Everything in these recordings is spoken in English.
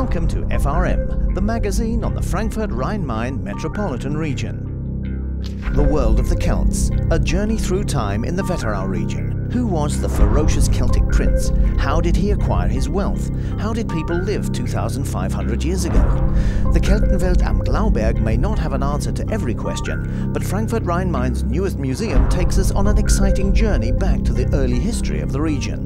Welcome to FRM, the magazine on the Frankfurt-Rhein-Main metropolitan region. The world of the Celts, a journey through time in the Wetterau region. Who was the ferocious Celtic prince? How did he acquire his wealth? How did people live 2,500 years ago? The Keltenwelt am Glauberg may not have an answer to every question, but Frankfurt-Rhein-Main's newest museum takes us on an exciting journey back to the early history of the region.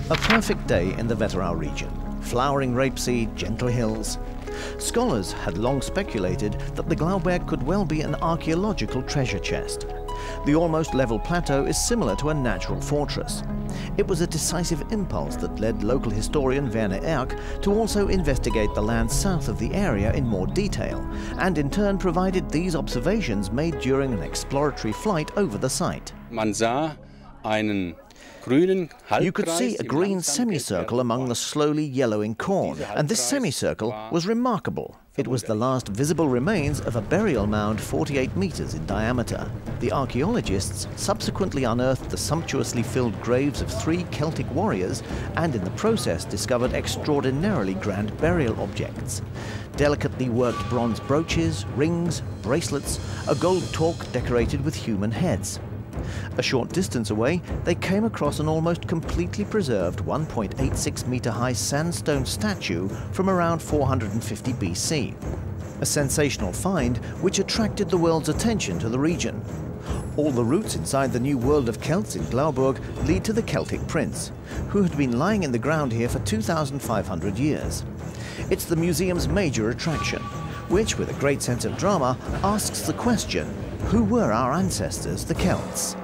A perfect day in the Wetterau region. Flowering rapeseed, gentle hills. Scholars had long speculated that the Glauberg could well be an archaeological treasure chest. The almost level plateau is similar to a natural fortress. It was a decisive impulse that led local historian Werner Erck to also investigate the land south of the area in more detail, and in turn provided these observations made during an exploratory flight over the site. Man sah einen You could see a green semicircle among the slowly yellowing corn, and this semicircle was remarkable. It was the last visible remains of a burial mound 48 meters in diameter. The archaeologists subsequently unearthed the sumptuously filled graves of 3 Celtic warriors and in the process discovered extraordinarily grand burial objects. Delicately worked bronze brooches, rings, bracelets, a gold torque decorated with human heads. A short distance away, they came across an almost completely preserved 1.86 meter high sandstone statue from around 450 BC. A sensational find which attracted the world's attention to the region. All the routes inside the new world of Celts in Glauberg lead to the Celtic prince, who had been lying in the ground here for 2,500 years. It's the museum's major attraction, which, with a great sense of drama, asks the question, who were our ancestors, the Celts?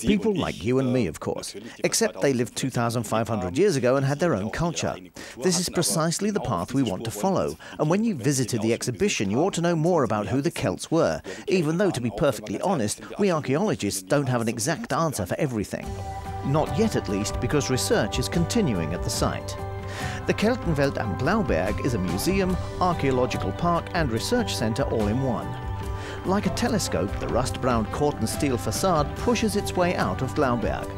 People like you and me, of course, except they lived 2,500 years ago and had their own culture. This is precisely the path we want to follow, and when you visited the exhibition you ought to know more about who the Celts were, even though, to be perfectly honest, we archaeologists don't have an exact answer for everything. Not yet, at least, because research is continuing at the site. The Keltenwelt am Glauberg is a museum, archaeological park and research centre all in one. Like a telescope, the rust-brown Corten steel facade pushes its way out of Glauberg.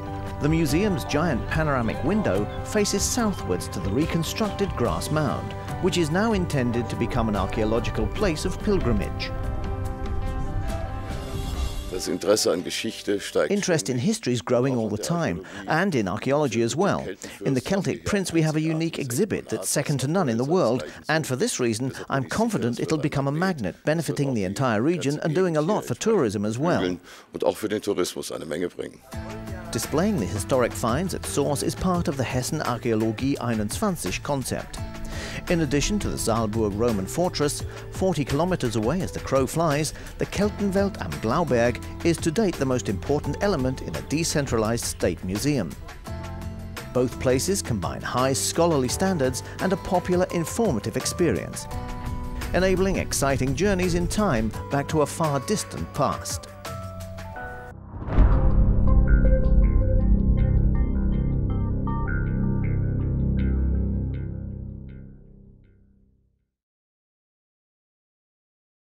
The museum's giant panoramic window faces southwards to the reconstructed grass mound, which is now intended to become an archaeological place of pilgrimage. Interest in history is growing all the time, and in archaeology as well. In the Celtic Prince we have a unique exhibit that's second to none in the world, and for this reason I'm confident it'll become a magnet benefiting the entire region and doing a lot for tourism as well. Displaying the historic finds at source is part of the Hessen Archäologie 21 concept. In addition to the Saalburg Roman fortress, 40 kilometers away as the crow flies, the Keltenwelt am Glauberg is to date the most important element in a decentralized state museum. Both places combine high scholarly standards and a popular informative experience, enabling exciting journeys in time back to a far distant past.